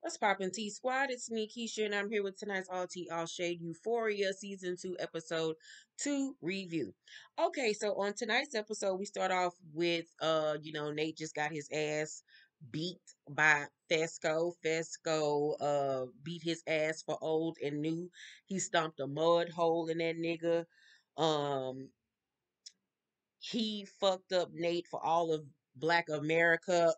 What's poppin' T Squad? It's me, Keisha, and I'm here with tonight's All Tea All Shade Euphoria Season 2, Episode 2 review. Okay, so on tonight's episode, we start off with Nate just got his ass beat by Fesco. Fesco beat his ass for old and new. He stomped a mud hole in that nigga. Um he fucked up Nate for all of Black America,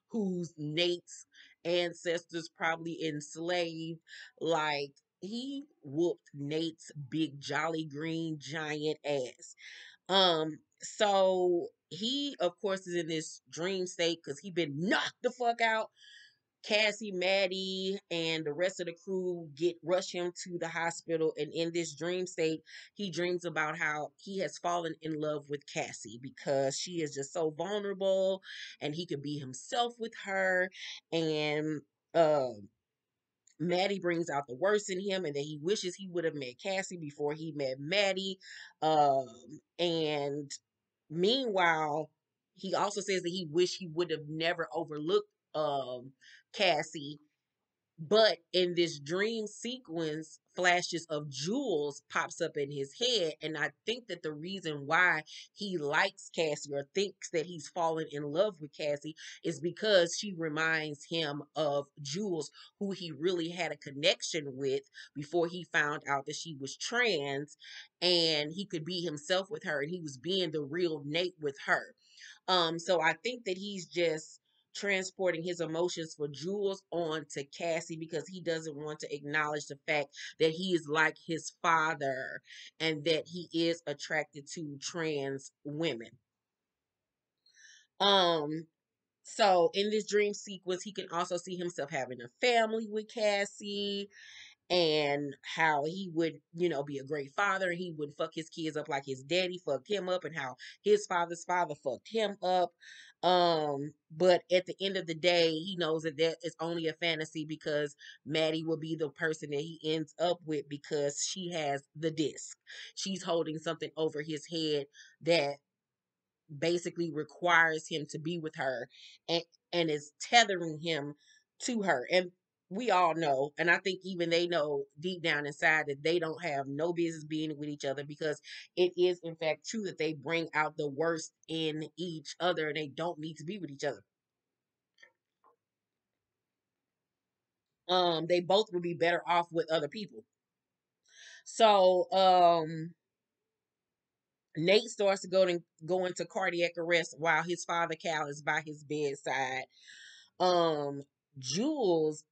whose Nate's ancestors probably enslaved. Like, he whooped Nate's big jolly green giant ass. So he of course is in this dream state because he been knocked the fuck out. Cassie, Maddie, and the rest of the crew rush him to the hospital. And in this dream state, he dreams about how he has fallen in love with Cassie because she is just so vulnerable, and he could be himself with her. And uh, Maddie brings out the worst in him, and that he wishes he would have met Cassie before he met Maddie. And meanwhile, he also says that he wished he would have never overlooked Cassie, but in this dream sequence, flashes of Jules pops up in his head, and I think that the reason why he likes Cassie or thinks that he's fallen in love with Cassie is because she reminds him of Jules, who he really had a connection with before he found out that she was trans, and he could be himself with her, and he was being the real Nate with her. So I think that he's just transporting his emotions for Jules on to Cassie because he doesn't want to acknowledge the fact that he is like his father and that he is attracted to trans women. Um, so in this dream sequence, he can also see himself having a family with Cassie, and how he would, be a great father, and he would fuck his kids up like his daddy fucked him up, and how his father's father fucked him up. But at the end of the day, he knows that that is only a fantasy because Maddie will be the person that he ends up with because she has the disc. She's holding something over his head that basically requires him to be with her, and is tethering him to her. And we all know, and I think even they know deep down inside, that they don't have no business being with each other, because it is in fact true that they bring out the worst in each other and they don't need to be with each other. They both would be better off with other people. So Nate starts to go into cardiac arrest while his father Cal is by his bedside. um Jules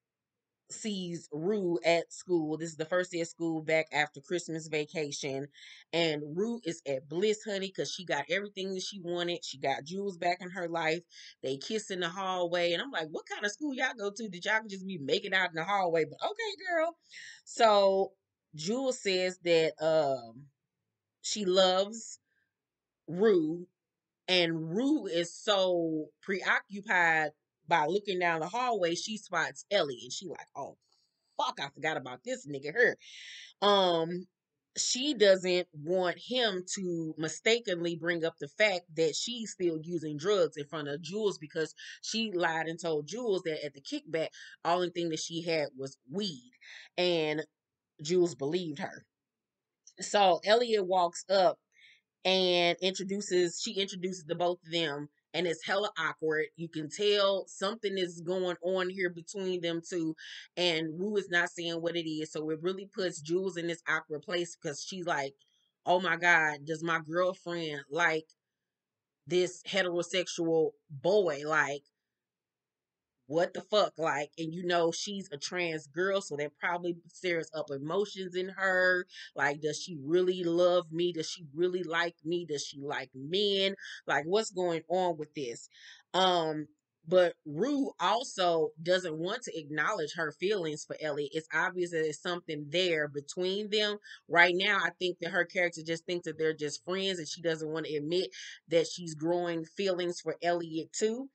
sees Rue at school. This is the first day of school back after Christmas vacation. And Rue is at Bliss, honey, because she got everything that she wanted. She got Jules back in her life. They kiss in the hallway. And I'm like, what kind of school y'all go to that y'all can just be making out in the hallway? But okay, girl. So Jules says that she loves Rue, and Rue is so preoccupied by looking down the hallway, she spots Ellie, and she like, oh fuck, I forgot about this nigga here. Um, she doesn't want him to mistakenly bring up the fact that she's still using drugs in front of Jules, because she lied and told Jules that at the kickback, only thing that she had was weed, and Jules believed her. So Elliot walks up and introduces the both of them, and it's hella awkward. You can tell something is going on here between them two, and Rue is not saying what it is, so it really puts Jules in this awkward place because she's like, oh my god, does my girlfriend like this heterosexual boy? Like, what the fuck? Like, and she's a trans girl, so that probably stirs up emotions in her. Like, does she really love me? Does she really like me? Does she like men? Like, what's going on with this? um but Rue also doesn't want to acknowledge her feelings for Ellie. It's obvious that there's something there between them right now. I think that her character just thinks that they're just friends, and she doesn't want to admit that she's growing feelings for Elliot too.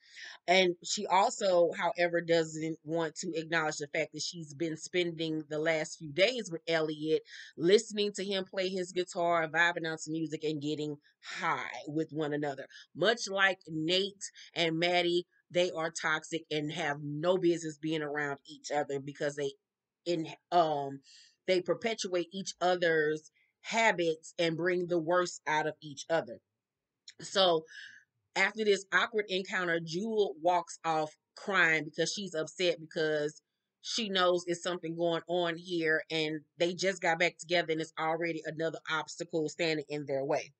And she also, however, doesn't want to acknowledge the fact that she's been spending the last few days with Elliot, listening to him play his guitar, vibing out some music, and getting high with one another. Much like Nate and Maddie they are toxic and have no business being around each other because in they perpetuate each other's habits and bring the worst out of each other. So after this awkward encounter, Jewel walks off crying because she's upset because she knows it's something going on here and they just got back together and it's already another obstacle standing in their way.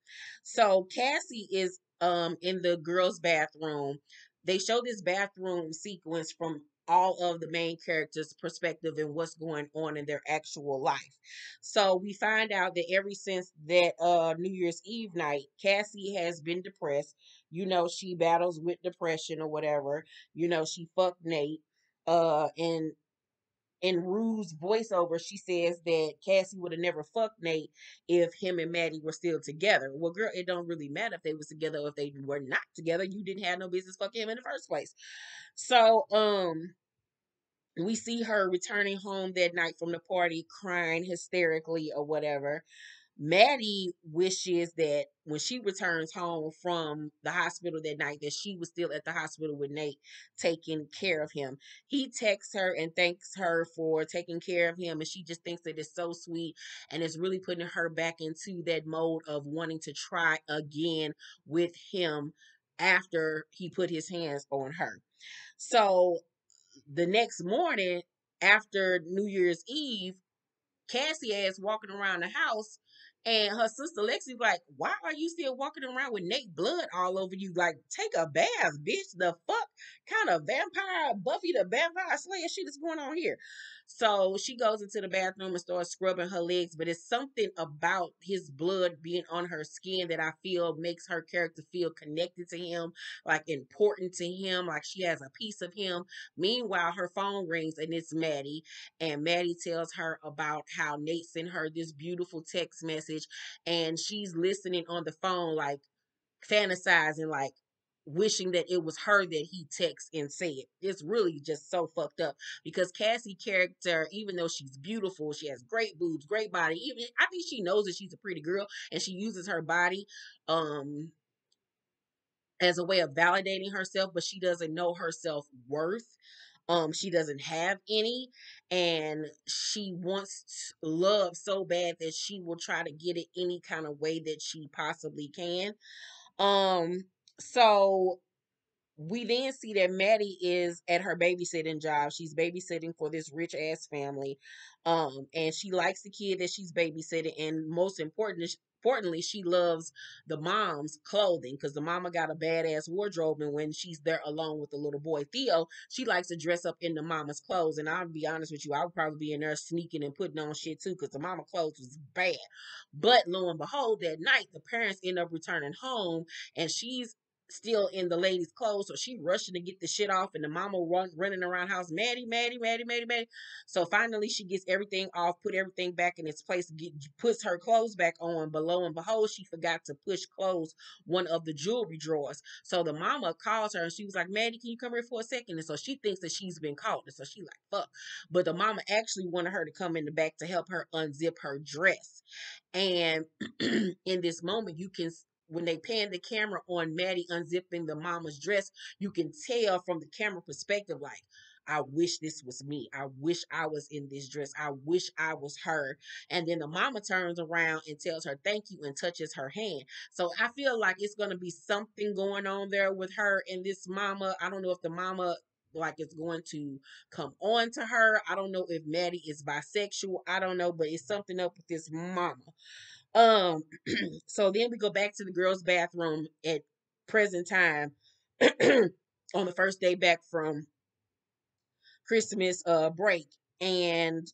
So Cassie is in the girls' bathroom. They show this bathroom sequence from all of the main characters' perspective and what's going on in their actual life. So we find out that ever since that New Year's Eve night, Cassie has been depressed. She battles with depression or whatever. She fucked Nate. And in Rue's voiceover, she says that Cassie would have never fucked Nate if him and Maddie were still together. Well, girl, it don't really matter if they was together or if they were not together. You didn't have no business fucking him in the first place. So, we see her returning home that night from the party, crying hysterically or whatever. Maddie wishes that when she returns home from the hospital that night, that she was still at the hospital with Nate, taking care of him. He texts her and thanks her for taking care of him, and she just thinks that it's so sweet, and it's really putting her back into that mode of wanting to try again with him after he put his hands on her. So the next morning, after New Year's Eve, Cassie ass walking around the house, and her sister Lexi like, "Why are you still walking around with Nate blood all over you? Like, take a bath, bitch. The fuck kind of vampire Buffy the Vampire Slayer shit is going on here?" So she goes into the bathroom and starts scrubbing her legs, but it's something about his blood being on her skin that I feel makes her character feel connected to him, like important to him, like she has a piece of him. Meanwhile, her phone rings and it's Maddie, and Maddie tells her about how Nate sent her this beautiful text message, and she's listening on the phone, like fantasizing, like wishing that it was her that he texted and said. It's really just so fucked up because Cassie character, even though she's beautiful, she has great boobs, great body. Even I think she knows that she's a pretty girl and she uses her body um as a way of validating herself, but she doesn't know her self worth. She doesn't have any, and she wants love so bad that she will try to get it any kind of way that she possibly can. Um, so we then see that Maddie is at her babysitting job. She's babysitting for this rich ass family. And she likes the kid that she's babysitting. And most importantly, she loves the mom's clothing because the mama got a badass wardrobe. And when she's there alone with the little boy Theo, she likes to dress up in the mama's clothes. And I'll be honest with you, I would probably be in there sneaking and putting on shit too because the mama clothes was bad. But lo and behold, that night the parents end up returning home and she's still in the lady's clothes, so she rushing to get the shit off, and the mama running around house, Maddie, Maddie, Maddie, Maddie, Maddie. So finally, she gets everything off, put everything back in its place, puts her clothes back on. But lo and behold, she forgot to close one of the jewelry drawers. So the mama calls her, and she was like, "Maddie, can you come here for a second?" And so she thinks that she's been caught, and so she like, "Fuck!" But the mama actually wanted her to come in the back to help her unzip her dress. And in this moment, you can when they pan the camera on Maddie unzipping the mama's dress, you can tell from the camera perspective, like, I wish this was me. I wish I was in this dress. I wish I was her. And then the mama turns around and tells her thank you and touches her hand. So I feel like it's going to be something going on there with her and this mama. I don't know if the mama like is going to come on to her. I don't know if Maddie is bisexual. I don't know, but it's something up with this mama. Um, so then we go back to the girls' bathroom at present time on the first day back from Christmas break, and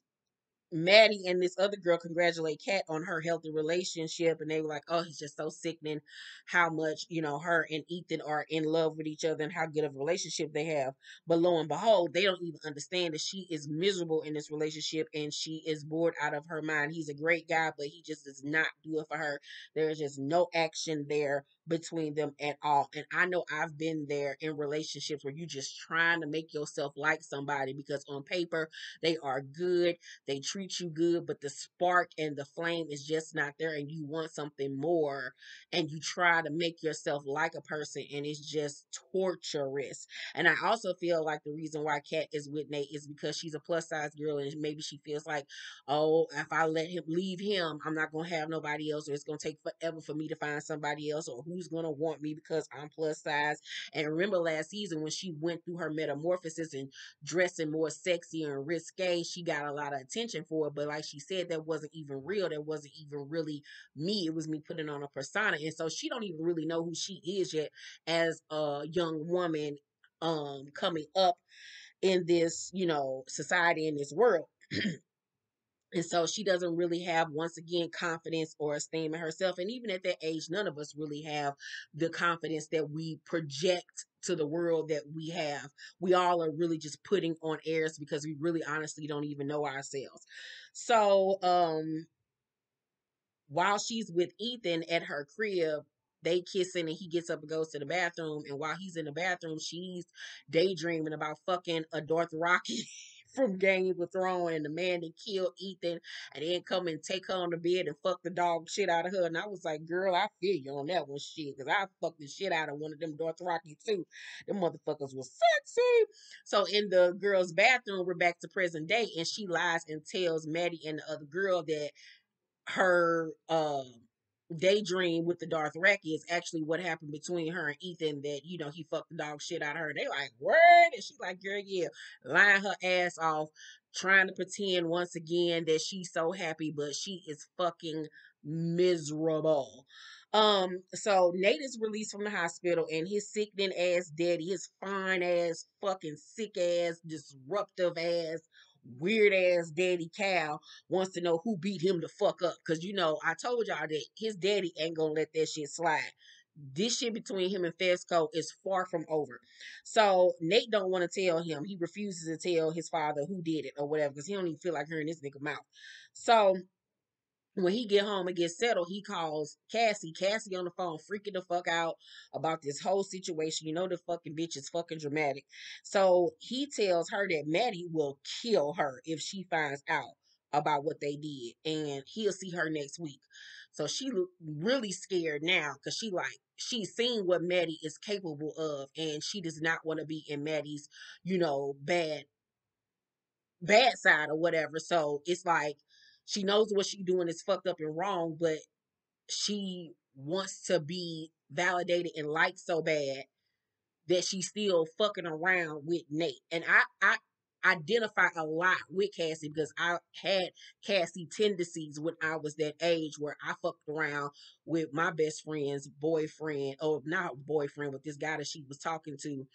Maddie and this other girl congratulate Kat on her healthy relationship, and they were like, "Oh, it's just so sickening how much her and Ethan are in love with each other and how good of a relationship they have." But lo and behold, they don't even understand that she is miserable in this relationship and she is bored out of her mind. He's a great guy, but he just does not do it for her. There is just no action there between them at all. And I know I've been there in relationships where you just trying to make yourself like somebody because on paper they are good, they treat you good, but the spark and the flame is just not there, and you want something more, and you try to make yourself like a person, and it's just torturous. And I also feel like the reason why Kat is with Nate is because she's a plus size girl, and maybe she feels like, oh, if I let him leave him, I'm not gonna have nobody else, or it's gonna take forever for me to find somebody else, or who's gonna want me because I'm plus size. And remember last season when she went through her metamorphosis and dressing more sexy and risque, she got a lot of attention for it. But like she said, that wasn't even real. That wasn't even really me. It was me putting on a persona. And so she don't even really know who she is yet as a young woman coming up in this, society, in this world. And so she doesn't really have, once again, confidence or esteem in herself. And even at that age, none of us really have the confidence that we project to the world that we have. We all are really just putting on airs because we really honestly don't even know ourselves. So, while she's with Ethan at her crib, they kissing and he gets up and goes to the bathroom. And while he's in the bathroom, she's daydreaming about fucking a Dothraki from Game of Thrones and the man that killed Ethan and then come and take her on the bed and fuck the dog shit out of her. And I was like, girl, I feel you on that one shit. Because I fucked the shit out of one of them Dothraki too. Them motherfuckers was sexy. So in the girl's bathroom, we're back to present day and she lies and tells Maddie and the other girl that her daydream with the Dothraki is actually what happened between her and Ethan, that he fucked the dog shit out of her. They like, word, and she's like, girl, yeah, lying her ass off, trying to pretend once again that she's so happy, but she is fucking miserable. So Nate is released from the hospital, and his sickening ass daddy, his fine ass, fucking sick ass, disruptive ass, weird ass daddy Cal wants to know who beat him the fuck up. Cause I told y'all that his daddy ain't gonna let that shit slide. This shit between him and Fesco is far from over. So Nate don't want to tell him. He refuses to tell his father who did it or whatever, because he don't even feel like hearing this nigga mouth. So when he get home and get settled, he calls Cassie. Cassie on the phone, freaking the fuck out about this whole situation. The fucking bitch is fucking dramatic. So he tells her that Maddie will kill her if she finds out about what they did, and he'll see her next week. So she really scared now because she's seen what Maddie is capable of, and she does not want to be in Maddie's, bad side or whatever. So it's like she knows what she's doing is fucked up and wrong, but she wants to be validated and liked so bad that she's still fucking around with Nate. And I identify a lot with Cassie because I had Cassie tendencies when I was that age where I fucked around with my best friend's boyfriend, or not boyfriend, but this guy that she was talking to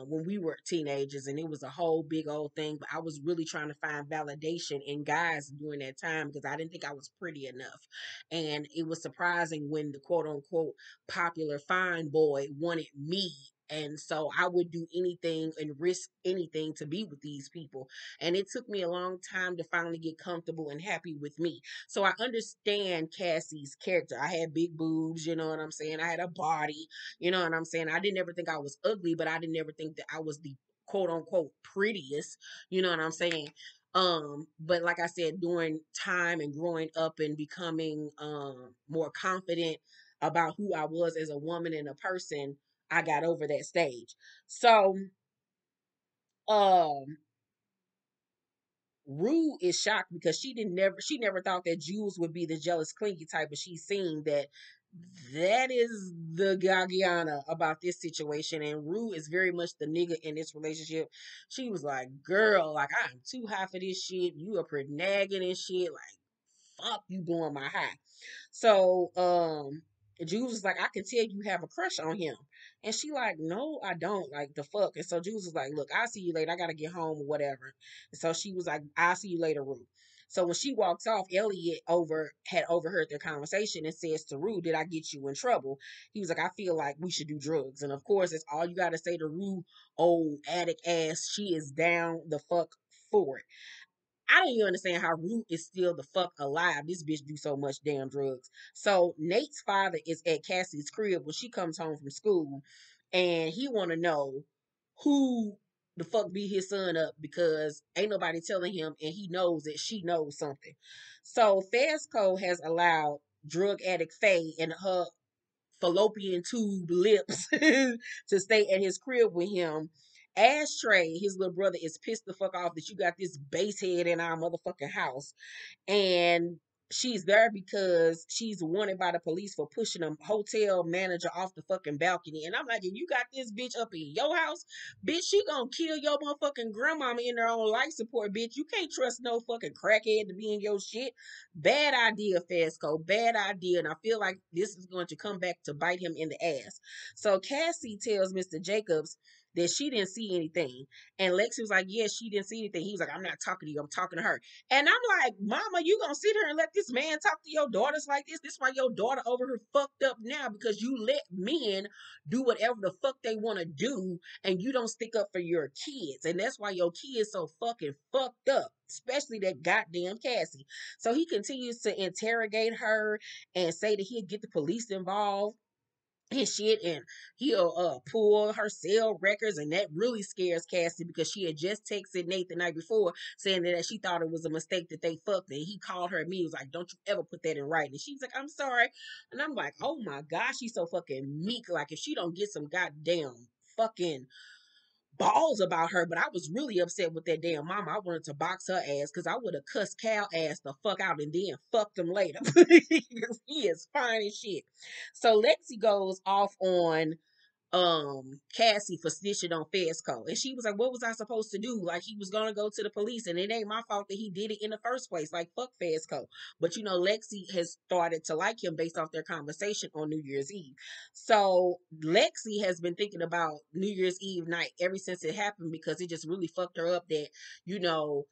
when we were teenagers, and it was a whole big old thing. But I was really trying to find validation in guys during that time because I didn't think I was pretty enough. And it was surprising when the quote unquote popular fine boy wanted me, and so I would do anything and risk anything to be with these people. And it took me a long time to finally get comfortable and happy with me. So I understand Cassie's character. I had big boobs, you know what I'm saying? I had a body, you know what I'm saying? I didn't ever think I was ugly, but I didn't ever think that I was the quote unquote prettiest, you know what I'm saying? But like I said, during time and growing up and becoming more confident about who I was as a woman and a person, I got over that stage. So, um, Rue is shocked because she never thought that Jules would be the jealous, clingy type, but she's seeing that is the Gagiana about this situation, and Rue is very much the nigga in this relationship. She was like, "Girl, like I'm too high for this shit. You are pretty nagging and shit. Like, fuck you blowing my high." So, Jules was like, I can tell you have a crush on him. And she like, no, I don't. Like, the fuck. And so Jules was like, look, I'll see you later. I gotta get home or whatever. And so she was like, I'll see you later, Rue. So when she walks off, Elliot had overheard their conversation and says to Rue, did I get you in trouble? He was like, I feel like we should do drugs. And of course, it's all you gotta say to Rue, old addict ass. She is down the fuck for it. I don't even understand how Root is still the fuck alive. This bitch do so much damn drugs. So Nate's father is at Cassie's crib when she comes home from school, and he want to know who the fuck beat his son up because ain't nobody telling him, and he knows that she knows something. So Fesco has allowed drug addict Faye and her fallopian tube lips to stay at his crib with him. Ashtray, his little brother, is pissed the fuck off that you got this base head in our motherfucking house, and she's there because she's wanted by the police for pushing a hotel manager off the fucking balcony. And I'm like, if you got this bitch up in your house, bitch, she gonna kill your motherfucking grandmama in her own life support, bitch. You can't trust no fucking crackhead to be in your shit. Bad idea, Fesco. Bad idea. And I feel like this is going to come back to bite him in the ass. So Cassie tells Mr. Jacobs that she didn't see anything. And Lexi was like, yeah, she didn't see anything. He was like, I'm not talking to you. I'm talking to her. And I'm like, Mama, you gonna sit here and let this man talk to your daughters like this? This why your daughter over here fucked up now, because you let men do whatever the fuck they want to do, and you don't stick up for your kids. And that's why your kids so fucking fucked up, especially that goddamn Cassie. So he continues to interrogate her and say that he'll get the police involved and shit, and he'll pull her cell records, and that really scares Cassie because she had just texted Nate the night before saying that she thought it was a mistake that they fucked, and he called her me. He was like, don't you ever put that in writing. And she was like, I'm sorry. And I'm like, oh my gosh, she's so fucking meek. Like, if she don't get some goddamn fucking balls about her. But I was really upset with that damn mama. I wanted to box her ass because I would have cussed Cal ass the fuck out and then fucked him later. He is fine as shit. So Lexi goes off on Cassie for snitching on Fesco. And she was like, what was I supposed to do? Like, he was gonna go to the police, and it ain't my fault that he did it in the first place. Like, fuck Fesco. But you know, Lexi has started to like him based off their conversation on New Year's Eve. So Lexi has been thinking about New Year's Eve night ever since it happened, because it just really fucked her up that, you know,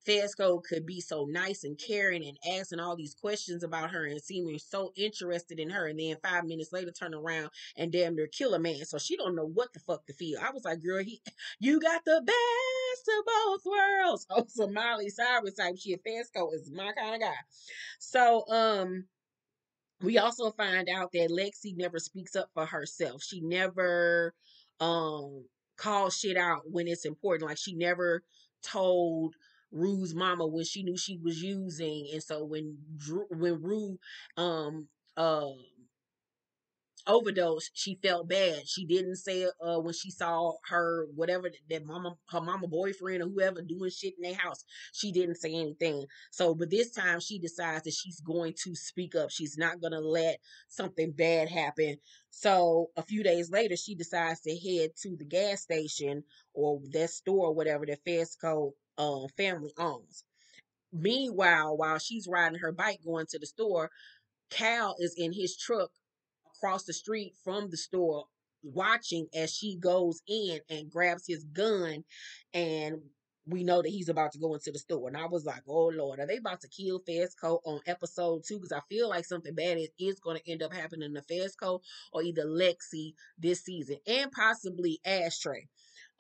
Fesco could be so nice and caring and asking all these questions about her and seeming so interested in her, and then 5 minutes later turn around and damn near kill a man. So she don't know what the fuck to feel. I was like, girl, you got the best of both worlds. Oh, some Miley Cyrus type shit. Fesco is my kind of guy. So we also find out that Lexi never speaks up for herself. She never um calls shit out when it's important. Like, she never told Rue's mama when she knew she was using. And so when Rue um uh overdose, she felt bad. She didn't say it when she saw her, whatever, that mama, her mama boyfriend or whoever doing shit in their house. She didn't say anything. So but this time she decides that she's going to speak up. She's not gonna let something bad happen. So a few days later she decides to head to the gas station or that store or whatever that Fesco family owns. Meanwhile, while she's riding her bike going to the store, Cal is in his truck across the street from the store, watching as she goes in and grabs his gun, and we know that he's about to go into the store. And I was like, oh Lord, are they about to kill Fesco on episode 2? Because I feel like something bad is going to end up happening to Fesco or either Lexi this season, and possibly Ashtray.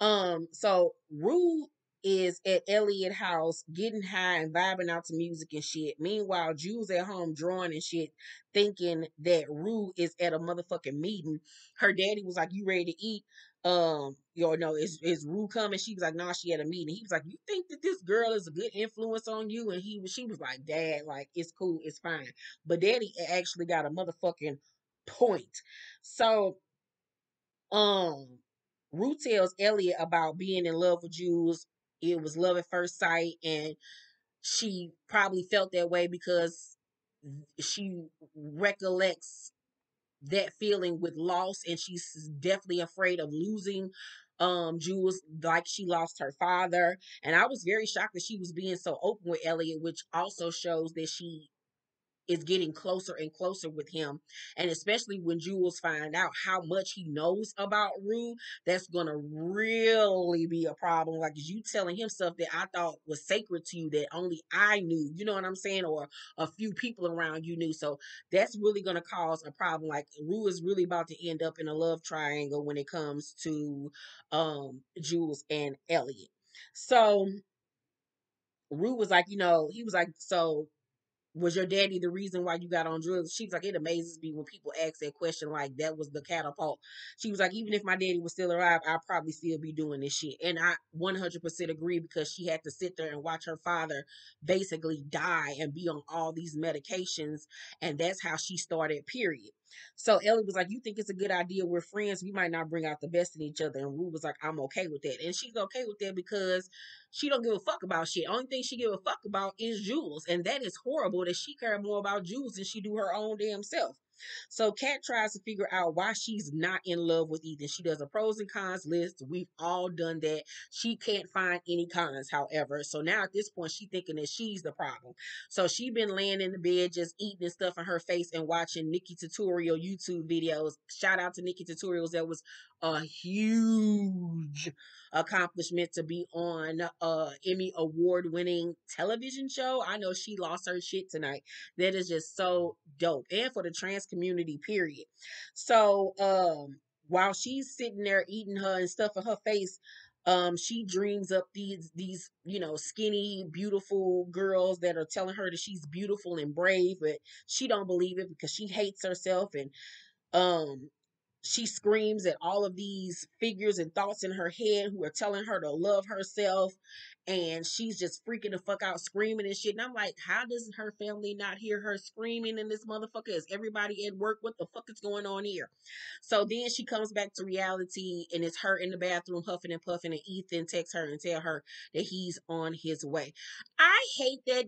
So Rue is at Elliot house getting high and vibing out to music and shit. Meanwhile, Jules at home drawing and shit, thinking that Rue is at a motherfucking meeting. Her daddy was like, you ready to eat? You know, is Rue coming? She was like, nah, she at a meeting. He was like, you think that this girl is a good influence on you? And she was like, Dad, like, it's cool, it's fine. But Daddy actually got a motherfucking point. So um, Rue tells Elliot about being in love with Jules. It was love at first sight, and she probably felt that way because she recollects that feeling with loss, and she's definitely afraid of losing Jules like she lost her father. And I was very shocked that she was being so open with Elliot, which also shows that she is getting closer and closer with him. And especially when Jules find out how much he knows about Rue, that's gonna really be a problem. Like, is you telling him stuff that I thought was sacred to you that only I knew, you know what I'm saying? Or a few people around you knew. So that's really gonna cause a problem. Like, Rue is really about to end up in a love triangle when it comes to Jules and Elliot. So Rue was like, he was like, so was your daddy the reason why you got on drugs? She was like, it amazes me when people ask that question, like that was the catapult. She was like, even if my daddy was still alive, I'd probably still be doing this shit. And I 100% agree, because she had to sit there and watch her father basically die and be on all these medications. And that's how she started, period. So Ellie was like, you think it's a good idea? We're friends. We might not bring out the best in each other. And Rue was like, I'm okay with that. And she's okay with that because she don't give a fuck about shit. Only thing she give a fuck about is Jules. And that is horrible that she care more about Jules than she do her own damn self. So Kat tries to figure out why she's not in love with Ethan. She does a pros and cons list. We've all done that. She can't find any cons, however. So now at this point, she thinking that she's the problem. So she been laying in the bed just eating and stuff in her face and watching Nikki Tutorial YouTube videos. Shout out to Nikki Tutorials. That was a huge accomplishment to be on Emmy award winning television show. I know she lost her shit tonight. That is just so dope. And for the trans community, period. So while she's sitting there eating her and stuff in her face, she dreams up these skinny beautiful girls that are telling her that she's beautiful and brave, but she don't believe it because she hates herself. And um she screams at all of these figures and thoughts in her head who are telling her to love herself, and she's just freaking the fuck out, screaming and shit. And I'm like, how does her family not hear her screaming in this motherfucker? Is everybody at work? What the fuck is going on here? So then she comes back to reality, and it's her in the bathroom huffing and puffing, and Ethan texts her and tell her that he's on his way. I hate that,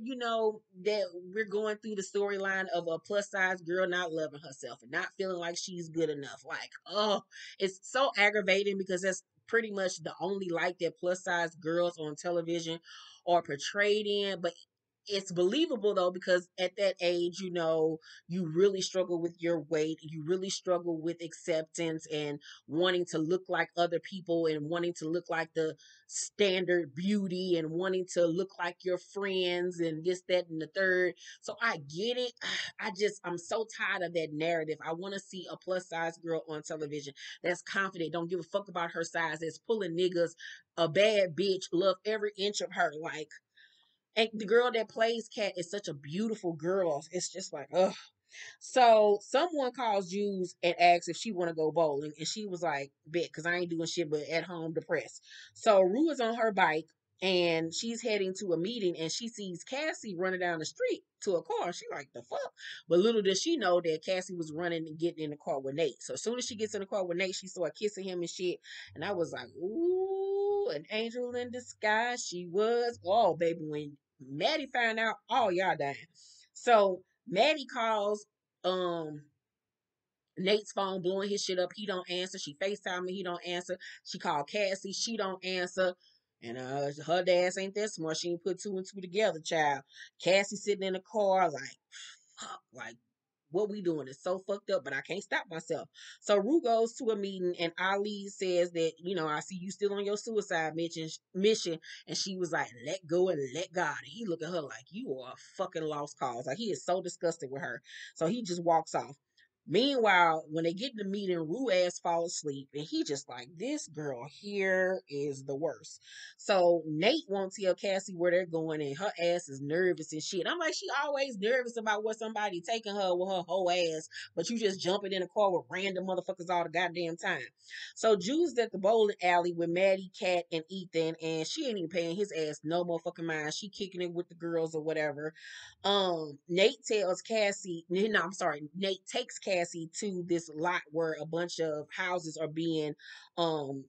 that we're going through the storyline of a plus size girl not loving herself and not feeling like she's good enough. Like, oh, it's so aggravating because that's pretty much the only light that plus size girls on television are portrayed in. But it's believable though, because at that age, you really struggle with your weight, you really struggle with acceptance and wanting to look like other people and wanting to look like the standard beauty and wanting to look like your friends and this, that, and the third. So I get it. I'm so tired of that narrative. I want to see a plus size girl on television that's confident, don't give a fuck about her size, that's pulling niggas, a bad bitch, love every inch of her. Like, and the girl that plays Kat is such a beautiful girl. It's just like, ugh. So someone calls Jules and asks if she want to go bowling, and she was like, "Bet, cause I ain't doing shit but at home depressed." So Rue is on her bike and she's heading to a meeting, and she sees Cassie running down the street to a car. She like, the fuck? But little does she know that Cassie was running and getting in the car with Nate. So as soon as she gets in the car with Nate, she started kissing him and shit. And I was like, ooh, an angel in disguise. She was. Oh, baby, when Maddie found out, oh, y'all dying. So Maddie calls um Nate's phone, blowing his shit up. He don't answer. She FaceTime me. He don't answer. She called Cassie. She don't answer. And her ass ain't that smart. She ain't put two and two together, child. Cassie sitting in the car like, fuck, like, what we doing is so fucked up, but I can't stop myself. So Rue goes to a meeting, and Ali says that, I see you still on your suicide mission. And she was like, let go and let God. And he look at her like, you are a fucking lost cause. Like, he is so disgusted with her. So he just walks off. Meanwhile, when they get in the meeting, Rue ass falls asleep, and he just like, this girl here is the worst. So Nate won't tell Cassie where they're going, and her ass is nervous and shit. I'm like, she always nervous about what somebody taking her with her whole ass, but you just jumping in a car with random motherfuckers all the goddamn time. So Jules at the bowling alley with Maddie, Kat, and Ethan, and she ain't even paying his ass no motherfucking mind. She kicking it with the girls or whatever. Nate tells Cassie, no, I'm sorry, Nate takes Cassie to this lot where a bunch of houses are being um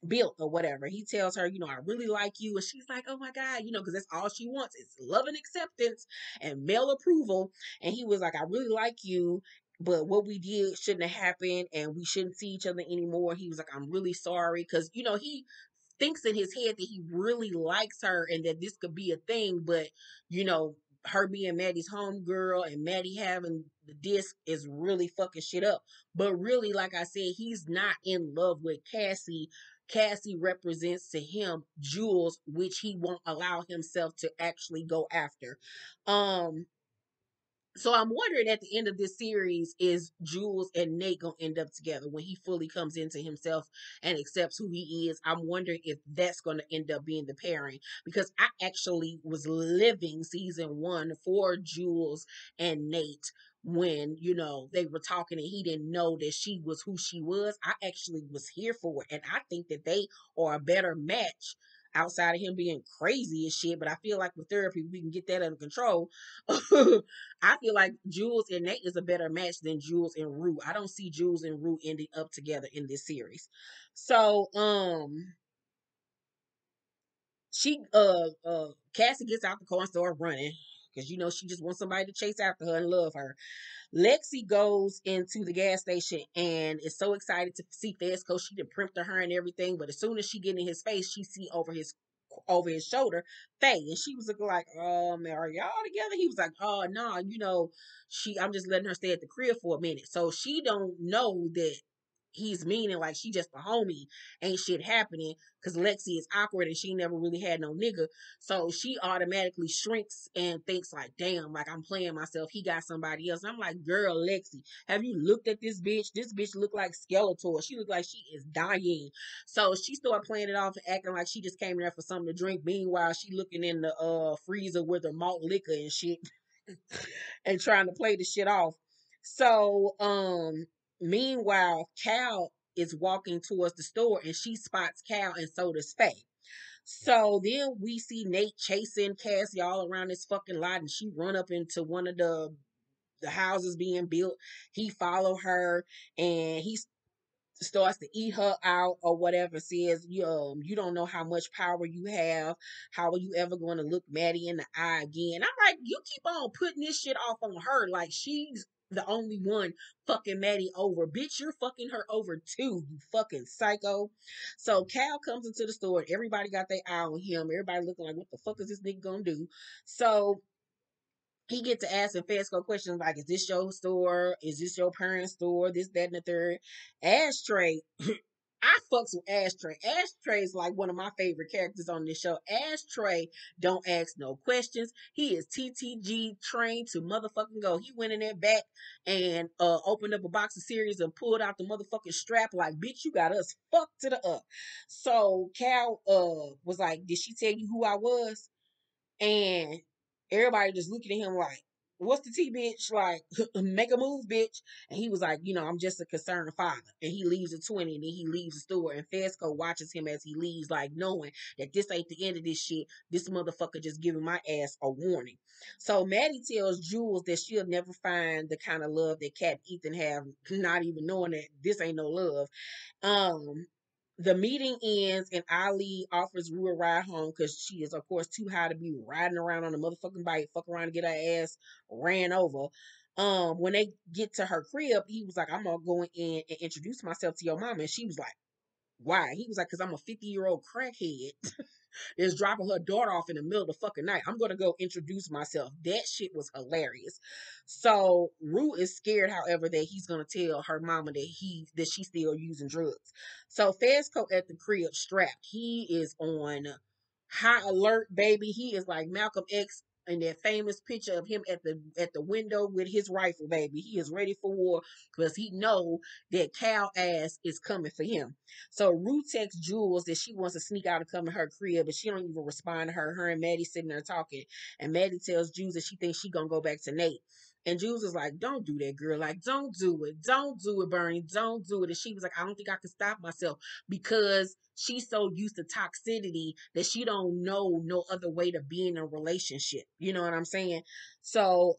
built or whatever. He tells her, I really like you. And she's like, oh my God, because that's all she wants is love and acceptance and male approval. And he was like, I really like you, but what we did shouldn't have happened and we shouldn't see each other anymore. He was like, I'm really sorry. Cause, he thinks in his head that he really likes her and that this could be a thing, but you know, her being Maddie's homegirl and Maddie having the disc is really fucking shit up. But really, like I said, he's not in love with Cassie. Cassie represents to him Jules, which he won't allow himself to actually go after. Um, So I'm wondering at the end of this series, is Jules and Nate gonna end up together when he fully comes into himself and accepts who he is? I'm wondering if that's gonna end up being the pairing, because I actually was living season one for Jules and Nate when, they were talking and he didn't know that she was who she was. I actually was here for it, and I think that they are a better match outside of him being crazy as shit. But I feel like with therapy we can get that under control. I feel like Jules and Nate is a better match than Jules and Rue. I don't see Jules and Rue ending up together in this series. So, Cassie gets out the car and starts running because she just wants somebody to chase after her and love her. Lexi goes into the gas station and is so excited to see Fesco. She done primped to her and everything, but as soon as she get in his face, she see over his shoulder Faye, and she was like, are y'all together? He was like, oh no, I'm just letting her stay at the crib for a minute. So she don't know that he's meaning like she just a homie, ain't shit happening, because Lexi is awkward and she never really had no nigga. So she automatically shrinks and thinks like, damn, like I'm playing myself, he got somebody else. I'm like, girl, Lexi, have you looked at this bitch? This bitch look like Skeletor. She look like she is dying. So she started playing it off and acting like she just came there for something to drink. Meanwhile, she looking in the freezer with her malt liquor and shit and trying to play the shit off. So, meanwhile, Cal is walking towards the store and she spots Cal, and so does Faye. So then we see Nate chasing Cassie all around this fucking lot, and she run up into one of the houses being built. He follow her, and he starts to eat her out or whatever, says, you don't know how much power you have. How are you ever going to look Maddie in the eye again? I'm like, you keep on putting this shit off on her like she's the only one fucking Maddie over. Bitch, you're fucking her over too, you fucking psycho. So Cal comes into the store and everybody got their eye on him. Everybody looking like, what the fuck is this nigga gonna do? So he get to asking Fesco questions like, is this your store? Is this your parents' store? This, that, and the third. Ashtray, I fucks with Ashtray. Ashtray is like one of my favorite characters on this show. Ashtray don't ask no questions. He is TTG trained to motherfucking go. He went in there back and opened up a box of cereals and pulled out the motherfucking strap like, bitch, you got us fucked to the up. So Cal was like, did she tell you who I was? And everybody just looking at him like, what's the tea, bitch? Like, make a move, bitch. And he was like, I'm just a concerned father. And he leaves at 20 and then he leaves the store. And Fesco watches him as he leaves, like knowing that this ain't the end of this shit. This motherfucker just giving my ass a warning. So Maddie tells Jules that she'll never find the kind of love that Kat and Ethan have, not even knowing that this ain't no love. Um, the meeting ends and Ali offers Rue a ride home because she is, of course, too high to be riding around on a motherfucking bike, fuck around and get her ass ran over. When they get to her crib, he was like, I'm gonna go in and introduce myself to your mama. And she was like, why? He was like, because I'm a 50-year-old crackhead is dropping her daughter off in the middle of the fucking night. I'm gonna go introduce myself. That shit was hilarious. So Rue is scared, however, that he's gonna tell her mama that she's still using drugs. So Fesco at the crib strapped. He is on high alert, baby. He is like Malcolm X in that famous picture of him at the window with his rifle, baby. He is ready for war because he know that Cal ass is coming for him. So Rue texts Jules that she wants to sneak out and come to her crib, but she don't even respond to her. Her and Maddie sitting there talking, and Maddie tells Jules that she thinks she gonna go back to Nate. And Jules is like, don't do that, girl. Like, don't do it. Don't do it, Bernie. Don't do it. And she was like, I don't think I can stop myself because she's so used to toxicity that she don't know no other way to be in a relationship. You know what I'm saying? So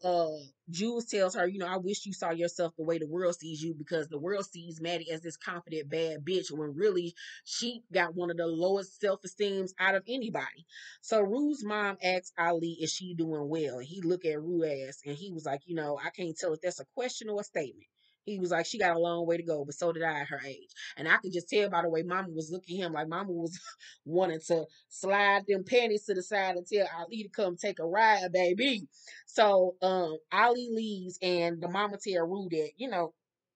Jules tells her, I wish you saw yourself the way the world sees you, because the world sees Maddie as this confident bad bitch when really she got one of the lowest self-esteems out of anybody. So Rue's mom asks Ali, is she doing well? And he look at Rue ass and he was like, I can't tell if that's a question or a statement. He was like, she got a long way to go, but so did I at her age. And I could just tell by the way Mama was looking at him, like Mama was wanting to slide them panties to the side and tell Ali to come take a ride, baby. So Ali leaves and the mama tell Rue that, he kind of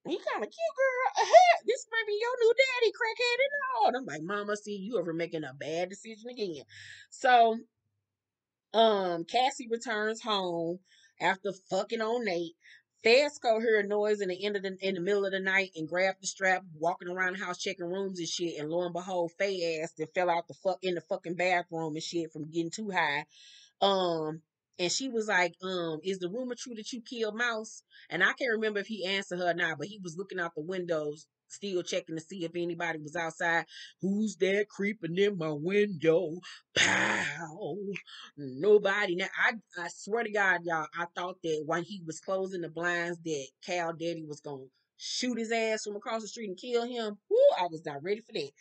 cute, girl. This might be your new daddy, crackhead and all. And I'm like, Mama, see, you ever making a bad decision again. So Cassie returns home after fucking on Nate. Fesco heard a noise in the middle of the night and grabbed the strap, walking around the house checking rooms and shit. And lo and behold, Faye ass that fell out the fuck in the fucking bathroom and shit from getting too high. Um, and she was like, is the rumor true that you killed Mouse? And I can't remember if he answered her or not, but he was looking out the windows, still checking to see if anybody was outside. Who's there creeping in my window? Pow! Nobody. Now I swear to God, y'all, I thought that when he was closing the blinds, that Cal Daddy was gonna shoot his ass from across the street and kill him. Woo, I was not ready for that.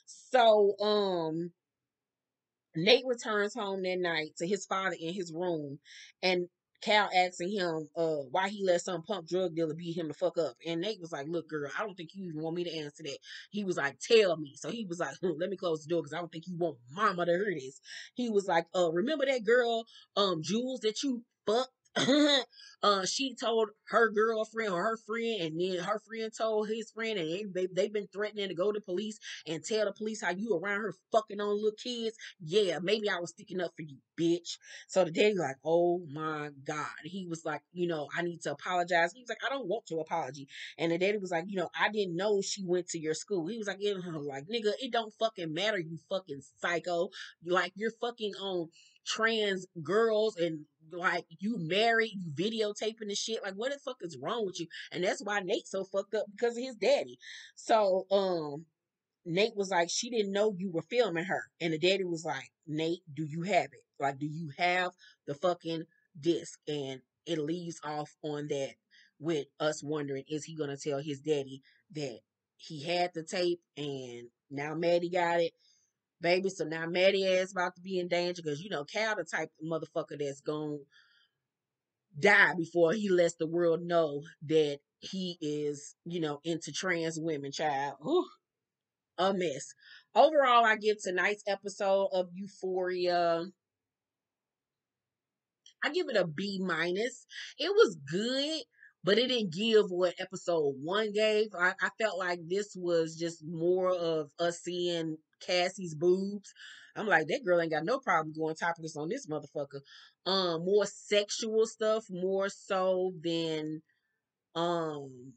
So, Nate returns home that night to his father in his room, and Cal asking him why he let some pump drug dealer beat him the fuck up. And Nate was like, look, girl, I don't think you even want me to answer that. He was like, tell me. So he was like, let me close the door because I don't think you want mama to hear this. He was like, remember that girl, Jules, that you fucked? She told her girlfriend or her friend, and then her friend told his friend, and they've been threatening to go to police and tell the police how you around her fucking on little kids. Yeah, maybe I was sticking up for you, bitch. So the daddy like, oh my God. He was like, I need to apologize. He was like, I don't want your apology. And the daddy was like, I didn't know she went to your school. He was like, yeah, like, nigga, it don't fucking matter, you fucking psycho. Like, you're fucking on trans girls and like you married, you videotaping the shit. Like, what the fuck is wrong with you? And that's why Nate's so fucked up because of his daddy. So, Nate was like, she didn't know you were filming her. And the daddy was like, Nate, do you have it? Like, do you have the fucking disc? And it leaves off on that with us wondering, is he going to tell his daddy that he had the tape and now Maddie got it? Baby, so now Maddie ass about to be in danger because, Cal the type of motherfucker that's going to die before he lets the world know that he is, into trans women, child. Whew, a mess. Overall, I give tonight's episode of Euphoria, I give it a B minus. It was good, but it didn't give what episode one gave. I felt like this was just more of us seeing Cassie's boobs. I'm like, that girl ain't got no problem going topless on this motherfucker. More sexual stuff, more so than um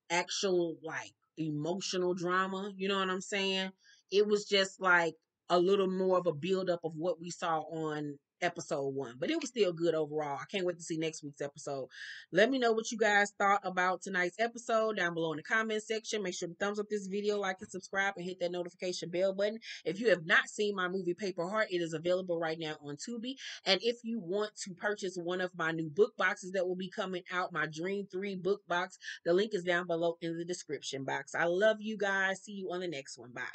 actual like emotional drama. You know what I'm saying? It was just like a little more of a build up of what we saw on episode one, but it was still good overall. I can't wait to see next week's episode. Let me know what you guys thought about tonight's episode down below in the comment section. Make sure to thumbs up this video, like and subscribe, and hit that notification bell button. If you have not seen my movie Paper Heart, it is available right now on Tubi. And if you want to purchase one of my new book boxes that will be coming out, my Dream 3 book box, the link is down below in the description box. I love you guys. See you on the next one. Bye.